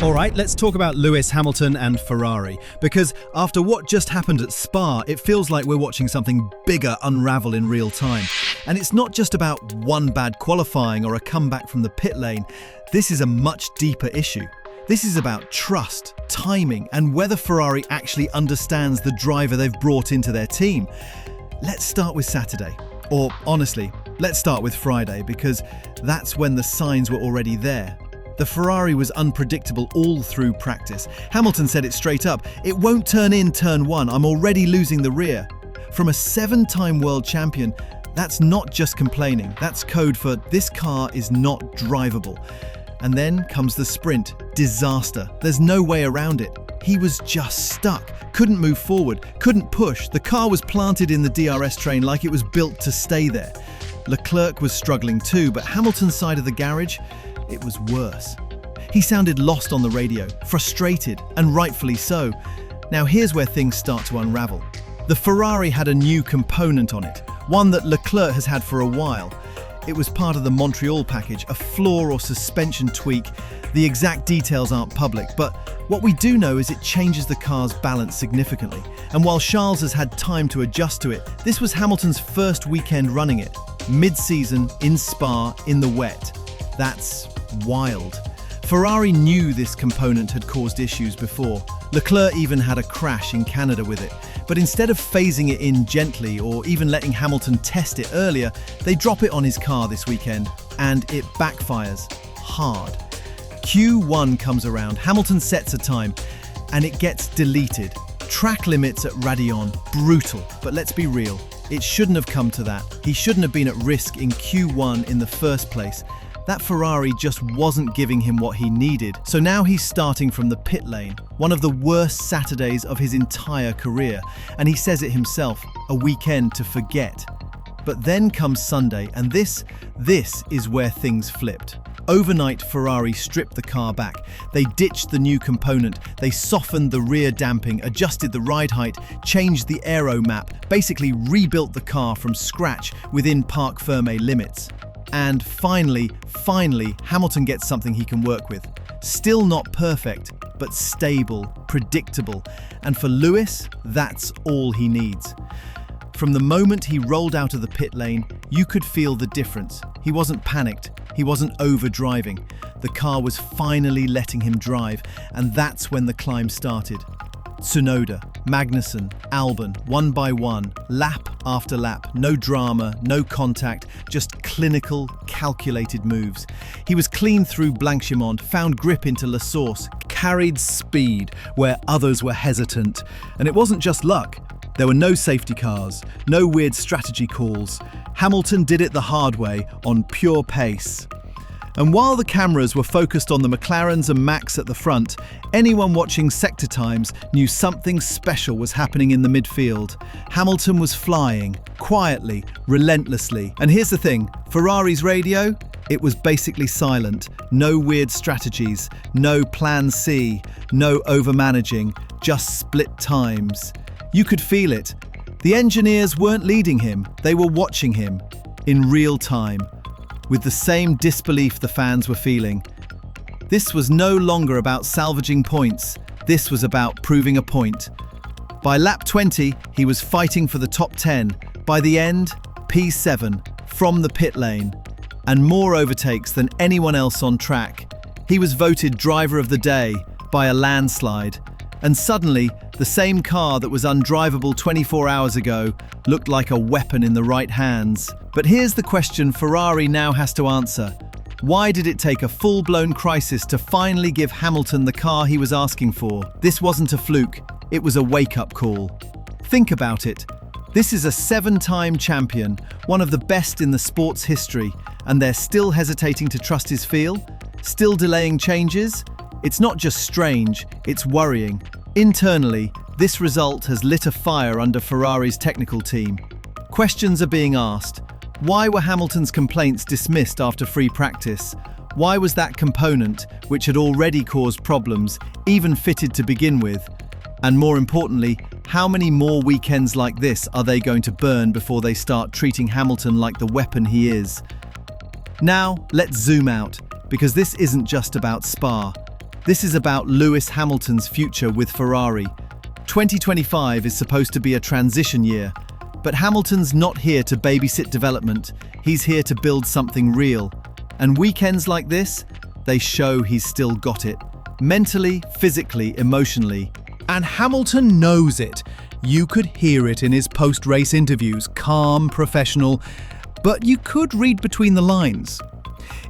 All right, let's talk about Lewis Hamilton and Ferrari, because after what just happened at Spa, it feels like we're watching something bigger unravel in real time. And it's not just about one bad qualifying or a comeback from the pit lane. This is a much deeper issue. This is about trust, timing, and whether Ferrari actually understands the driver they've brought into their team. Let's start with Saturday. Or honestly, let's start with Friday, because that's when the signs were already there. The Ferrari was unpredictable all through practice. Hamilton said it straight up, "It won't turn in turn one, I'm already losing the rear." From a 7-time world champion, that's not just complaining, that's code for this car is not drivable. And then comes the sprint. Disaster. There's no way around it. He was just stuck. Couldn't move forward. Couldn't push. The car was planted in the DRS train like it was built to stay there. Leclerc was struggling too, but Hamilton's side of the garage, it was worse. He sounded lost on the radio, frustrated, and rightfully so. Now here's where things start to unravel. The Ferrari had a new component on it, one that Leclerc has had for a while. It was part of the Montreal package, a floor or suspension tweak. The exact details aren't public, but what we do know is it changes the car's balance significantly. And while Charles has had time to adjust to it, this was Hamilton's first weekend running it. Mid-season, in Spa, in the wet. That's wild. Ferrari knew this component had caused issues before. Leclerc even had a crash in Canada with it. But instead of phasing it in gently or even letting Hamilton test it earlier, they drop it on his car this weekend, and it backfires hard. Q1 comes around, Hamilton sets a time, and it gets deleted. Track limits at Radion, brutal, but let's be real, it shouldn't have come to that. He shouldn't have been at risk in Q1 in the first place. That Ferrari just wasn't giving him what he needed. So now he's starting from the pit lane, one of the worst Saturdays of his entire career. And he says it himself, a weekend to forget. But then comes Sunday, and this is where things flipped. Overnight, Ferrari stripped the car back. They ditched the new component. They softened the rear damping, adjusted the ride height, changed the aero map, basically rebuilt the car from scratch within Parc Fermé limits. And finally, Hamilton gets something he can work with. Still not perfect, but stable, predictable. And for Lewis, that's all he needs. From the moment he rolled out of the pit lane, you could feel the difference. He wasn't panicked. He wasn't over-driving. The car was finally letting him drive, and that's when the climb started. Tsunoda, Magnussen, Albon, one by one, lap after lap, no drama, no contact, just clinical, calculated moves. He was clean through Blanchimont, found grip into La Source, carried speed where others were hesitant. And it wasn't just luck. There were no safety cars, no weird strategy calls. Hamilton did it the hard way, on pure pace. And while the cameras were focused on the McLarens and Max at the front, anyone watching Sector Times knew something special was happening in the midfield. Hamilton was flying, quietly, relentlessly. And here's the thing, Ferrari's radio? It was basically silent. No weird strategies, no plan C, no overmanaging, just split times. You could feel it. The engineers weren't leading him, they were watching him, in real time. With the same disbelief the fans were feeling. This was no longer about salvaging points, this was about proving a point. By lap 20, he was fighting for the top 10. By the end, P7, from the pit lane. And more overtakes than anyone else on track. He was voted driver of the day by a landslide. And suddenly, the same car that was undrivable 24 hours ago looked like a weapon in the right hands. But here's the question Ferrari now has to answer. Why did it take a full-blown crisis to finally give Hamilton the car he was asking for? This wasn't a fluke, it was a wake-up call. Think about it. This is a 7-time champion, one of the best in the sport's history, and they're still hesitating to trust his feel? Still delaying changes? It's not just strange, it's worrying. Internally, this result has lit a fire under Ferrari's technical team. Questions are being asked. Why were Hamilton's complaints dismissed after free practice? Why was that component, which had already caused problems, even fitted to begin with? And more importantly, how many more weekends like this are they going to burn before they start treating Hamilton like the weapon he is? Now, let's zoom out, because this isn't just about Spa. This is about Lewis Hamilton's future with Ferrari. 2025 is supposed to be a transition year, but Hamilton's not here to babysit development. He's here to build something real. And weekends like this, they show he's still got it. Mentally, physically, emotionally. And Hamilton knows it. You could hear it in his post-race interviews, calm, professional, but you could read between the lines.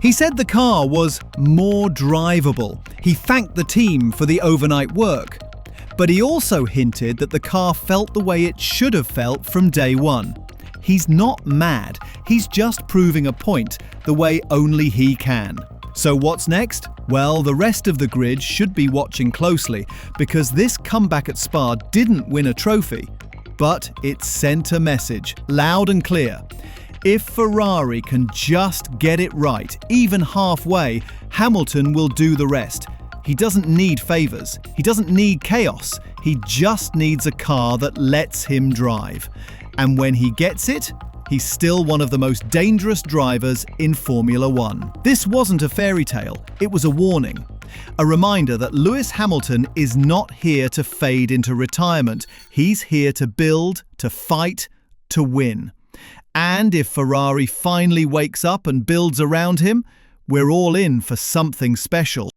He said the car was more drivable. He thanked the team for the overnight work. But he also hinted that the car felt the way it should have felt from day one. He's not mad, he's just proving a point the way only he can. So what's next? Well, the rest of the grid should be watching closely because this comeback at Spa didn't win a trophy, but it sent a message, loud and clear. If Ferrari can just get it right, even halfway, Hamilton will do the rest. He doesn't need favours, he doesn't need chaos, he just needs a car that lets him drive. And when he gets it, he's still one of the most dangerous drivers in Formula One. This wasn't a fairy tale, it was a warning. A reminder that Lewis Hamilton is not here to fade into retirement. He's here to build, to fight, to win. And if Ferrari finally wakes up and builds around him, we're all in for something special.